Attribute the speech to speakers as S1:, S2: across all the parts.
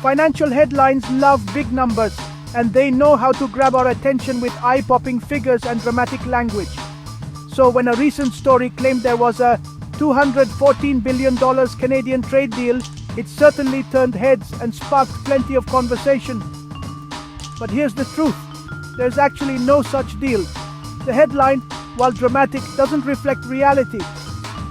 S1: Financial headlines love big numbers, and they know how to grab our attention with eye-popping figures and dramatic language. So when a recent story claimed there was a $214 billion Canadian trade deal, it certainly turned heads and sparked plenty of conversation. But here's the truth. There's actually no such deal. The headline, while dramatic, doesn't reflect reality.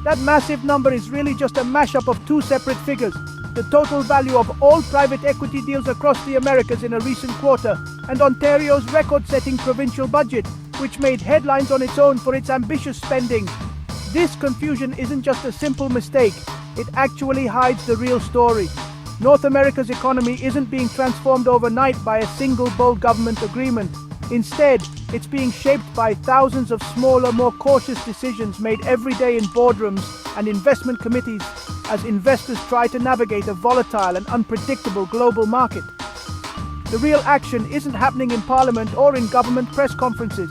S1: That massive number is really just a mashup of two separate figures: the total value of all private equity deals across the Americas in a recent quarter, and Ontario's record-setting provincial budget, which made headlines on its own for its ambitious spending. This confusion isn't just a simple mistake, it actually hides the real story. North America's economy isn't being transformed overnight by a single bold government agreement. Instead, it's being shaped by thousands of smaller, more cautious decisions made every day in boardrooms and investment committees as investors try to navigate a volatile and unpredictable global market. The real action isn't happening in Parliament or in government press conferences,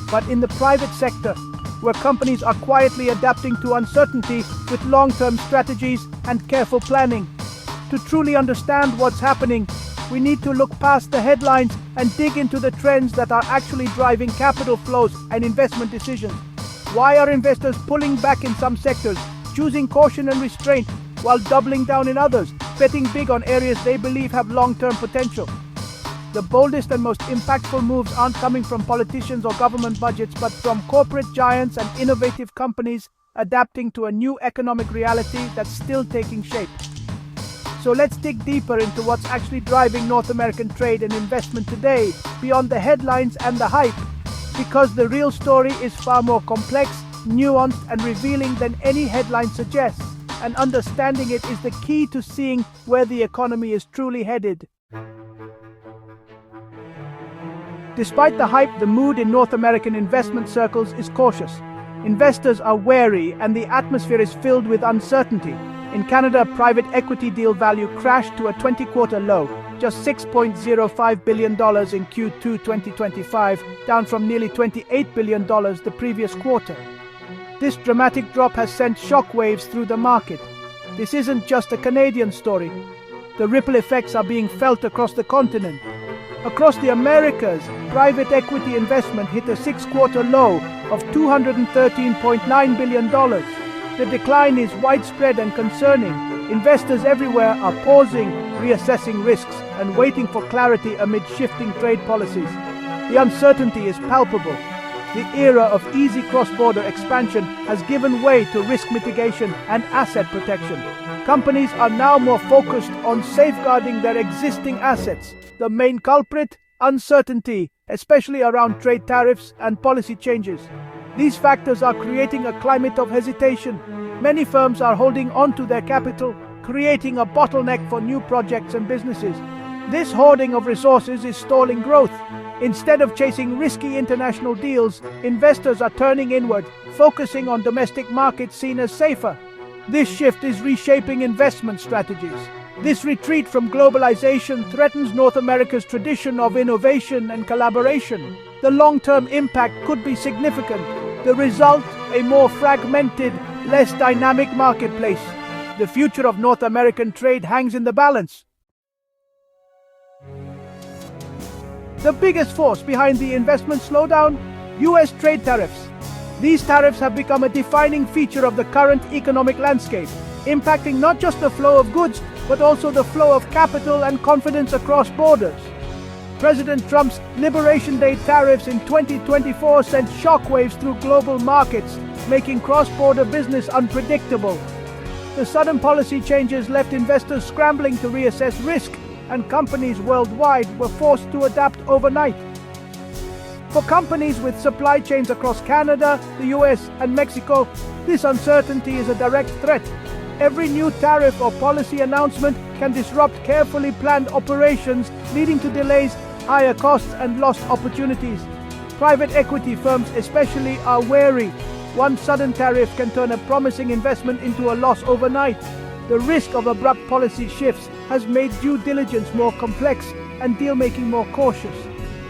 S1: but in the private sector, where companies are quietly adapting to uncertainty with long-term strategies and careful planning. To truly understand what's happening, we need to look past the headlines and dig into the trends that are actually driving capital flows and investment decisions. Why are investors pulling back in some sectors, choosing caution and restraint, while doubling down in others, betting big on areas they believe have long-term potential? The boldest and most impactful moves aren't coming from politicians or government budgets, but from corporate giants and innovative companies adapting to a new economic reality that's still taking shape. So let's dig deeper into what's actually driving North American trade and investment today, beyond the headlines and the hype, because the real story is far more complex, nuanced, and revealing than any headline suggests, and understanding it is the key to seeing where the economy is truly headed. Despite the hype, the mood in North American investment circles is cautious. Investors are wary, and the atmosphere is filled with uncertainty. In Canada, private equity deal value crashed to a 20-quarter low, just $6.05 billion in Q2 2025, down from nearly $28 billion the previous quarter. This dramatic drop has sent shockwaves through the market. This isn't just a Canadian story. The ripple effects are being felt across the continent. Across the Americas, private equity investment hit a 6-quarter low of $213.9 billion. The decline is widespread and concerning. Investors everywhere are pausing, reassessing risks, and waiting for clarity amid shifting trade policies. The uncertainty is palpable. The era of easy cross-border expansion has given way to risk mitigation and asset protection. Companies are now more focused on safeguarding their existing assets. The main culprit? Uncertainty, especially around trade tariffs and policy changes. These factors are creating a climate of hesitation. Many firms are holding on to their capital, creating a bottleneck for new projects and businesses. This hoarding of resources is stalling growth. Instead of chasing risky international deals, investors are turning inward, focusing on domestic markets seen as safer. This shift is reshaping investment strategies. This retreat from globalization threatens North America's tradition of innovation and collaboration. The long-term impact could be significant. The result, a more fragmented, less dynamic marketplace. The future of North American trade hangs in the balance. The biggest force behind the investment slowdown? U.S. trade tariffs. These tariffs have become a defining feature of the current economic landscape, impacting not just the flow of goods, but also the flow of capital and confidence across borders. President Trump's Liberation Day tariffs in 2024 sent shockwaves through global markets, making cross-border business unpredictable. The sudden policy changes left investors scrambling to reassess risk, and companies worldwide were forced to adapt overnight. For companies with supply chains across Canada, the US, and Mexico, this uncertainty is a direct threat. Every new tariff or policy announcement can disrupt carefully planned operations, leading to delays, higher costs, and lost opportunities. Private equity firms especially are wary. One sudden tariff can turn a promising investment into a loss overnight. The risk of abrupt policy shifts has made due diligence more complex and deal-making more cautious.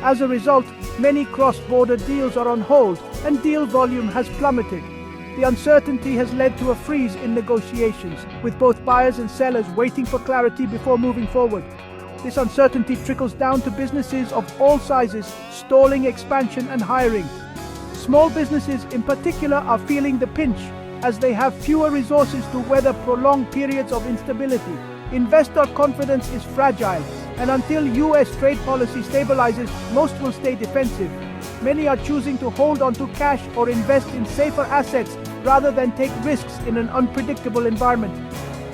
S1: As a result, many cross-border deals are on hold and deal volume has plummeted. The uncertainty has led to a freeze in negotiations, with both buyers and sellers waiting for clarity before moving forward. This uncertainty trickles down to businesses of all sizes, stalling expansion and hiring. Small businesses in particular are feeling the pinch as they have fewer resources to weather prolonged periods of instability. Investor confidence is fragile, and until US trade policy stabilizes, most will stay defensive. Many are choosing to hold on to cash or invest in safer assets rather than take risks in an unpredictable environment.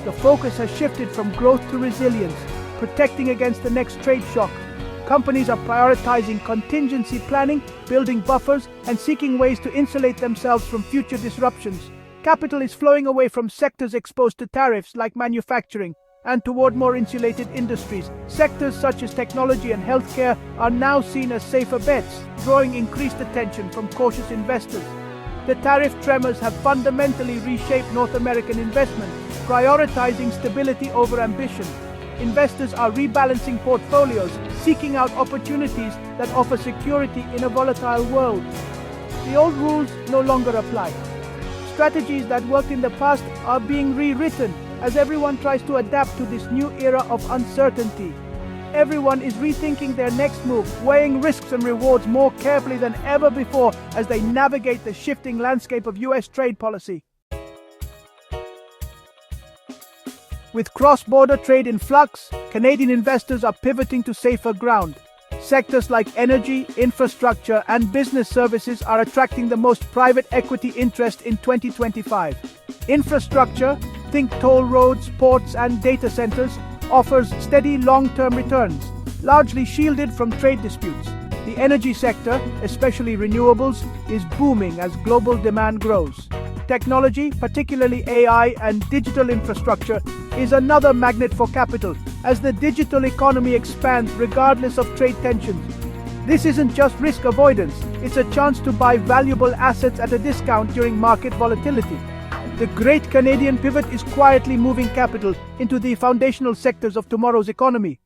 S1: The focus has shifted from growth to resilience, protecting against the next trade shock. Companies are prioritizing contingency planning, building buffers, and seeking ways to insulate themselves from future disruptions. Capital is flowing away from sectors exposed to tariffs like manufacturing and toward more insulated industries. Sectors such as technology and healthcare are now seen as safer bets, drawing increased attention from cautious investors. The tariff tremors have fundamentally reshaped North American investment, prioritizing stability over ambition. Investors are rebalancing portfolios, seeking out opportunities that offer security in a volatile world. The old rules no longer apply. Strategies that worked in the past are being rewritten as everyone tries to adapt to this new era of uncertainty. Everyone is rethinking their next move, weighing risks and rewards more carefully than ever before as they navigate the shifting landscape of US trade policy. With cross-border trade in flux, Canadian investors are pivoting to safer ground. Sectors like energy, infrastructure, and business services are attracting the most private equity interest in 2025. Infrastructure, think toll roads, ports, and data centers, offers steady long-term returns, largely shielded from trade disputes. The energy sector, especially renewables, is booming as global demand grows. Technology, particularly AI and digital infrastructure, is another magnet for capital as the digital economy expands regardless of trade tensions. This isn't just risk avoidance, it's a chance to buy valuable assets at a discount during market volatility. The great Canadian pivot is quietly moving capital into the foundational sectors of tomorrow's economy.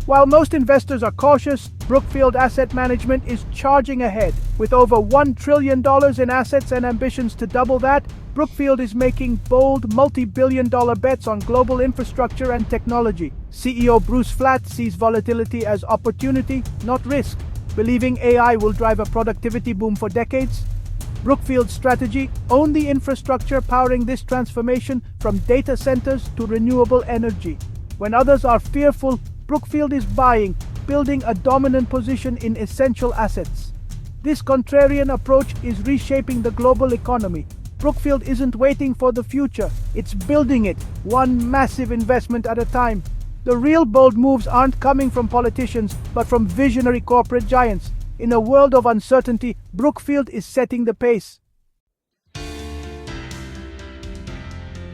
S1: While most investors are cautious, Brookfield Asset Management is charging ahead. With over $1 trillion in assets and ambitions to double that, Brookfield is making bold multi-billion-dollar bets on global infrastructure and technology. CEO Bruce Flatt sees volatility as opportunity, not risk, believing AI will drive a productivity boom for decades. Brookfield's strategy: own the infrastructure powering this transformation from data centers to renewable energy. When others are fearful, Brookfield is buying, building a dominant position in essential assets. This contrarian approach is reshaping the global economy. Brookfield isn't waiting for the future, it's building it, one massive investment at a time. The real bold moves aren't coming from politicians, but from visionary corporate giants. In a world of uncertainty, Brookfield is setting the pace.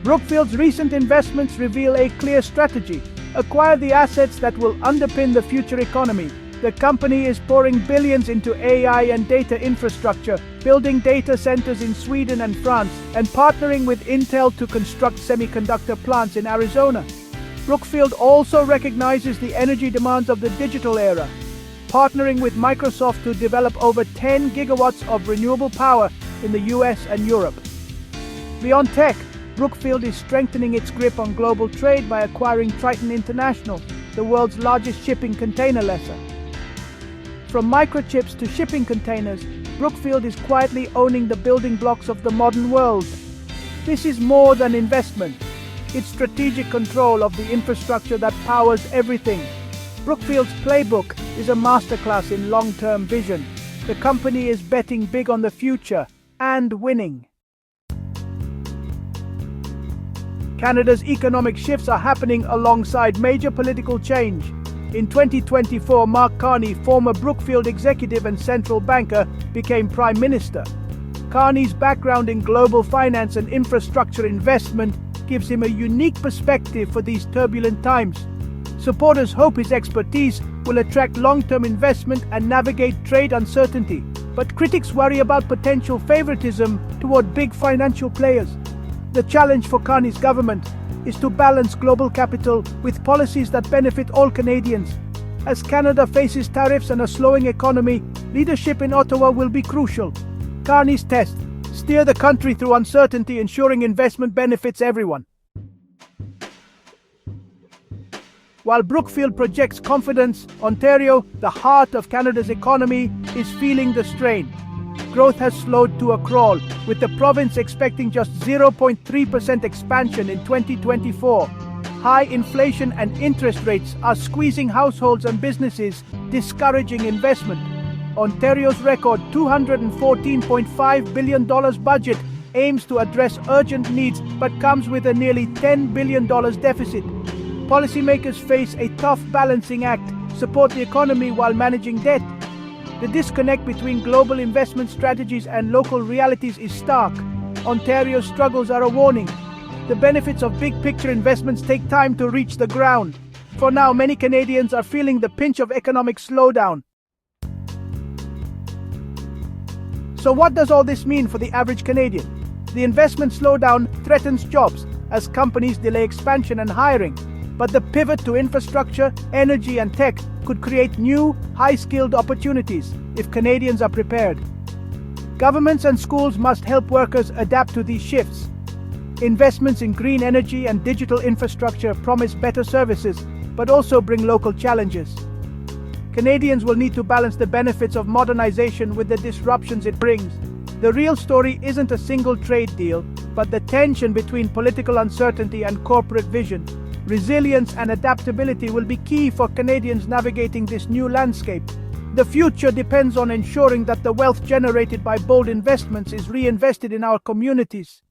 S1: Brookfield's recent investments reveal a clear strategy: acquire the assets that will underpin the future economy. The company is pouring billions into AI and data infrastructure, building data centers in Sweden and France, and partnering with Intel to construct semiconductor plants in Arizona. Brookfield also recognizes the energy demands of the digital era, partnering with Microsoft to develop over 10 gigawatts of renewable power in the US and Europe. Beyond tech, Brookfield is strengthening its grip on global trade by acquiring Triton International, the world's largest shipping container lessor. From microchips to shipping containers, Brookfield is quietly owning the building blocks of the modern world. This is more than investment. It's strategic control of the infrastructure that powers everything. Brookfield's playbook is a masterclass in long-term vision. The company is betting big on the future and winning. Canada's economic shifts are happening alongside major political change. In 2024, Mark Carney, former Brookfield executive and central banker, became Prime Minister. Carney's background in global finance and infrastructure investment gives him a unique perspective for these turbulent times. Supporters hope his expertise will attract long-term investment and navigate trade uncertainty, but critics worry about potential favoritism toward big financial players. The challenge for Carney's government is to balance global capital with policies that benefit all Canadians. As Canada faces tariffs and a slowing economy, leadership in Ottawa will be crucial. Carney's test: steer the country through uncertainty, ensuring investment benefits everyone. While Brookfield projects confidence, Ontario, the heart of Canada's economy, is feeling the strain. Growth has slowed to a crawl, with the province expecting just 0.3% expansion in 2024. High inflation and interest rates are squeezing households and businesses, discouraging investment. Ontario's record $214.5 billion budget aims to address urgent needs but comes with a nearly $10 billion deficit. Policymakers face a tough balancing act: support the economy while managing debt. The disconnect between global investment strategies and local realities is stark. Ontario's struggles are a warning. The benefits of big-picture investments take time to reach the ground. For now, many Canadians are feeling the pinch of economic slowdown. So what does all this mean for the average Canadian? The investment slowdown threatens jobs as companies delay expansion and hiring. But the pivot to infrastructure, energy, and tech could create new, high-skilled opportunities if Canadians are prepared. Governments and schools must help workers adapt to these shifts. Investments in green energy and digital infrastructure promise better services, but also bring local challenges. Canadians will need to balance the benefits of modernization with the disruptions it brings. The real story isn't a single trade deal, but the tension between political uncertainty and corporate vision. Resilience and adaptability will be key for Canadians navigating this new landscape. The future depends on ensuring that the wealth generated by bold investments is reinvested in our communities.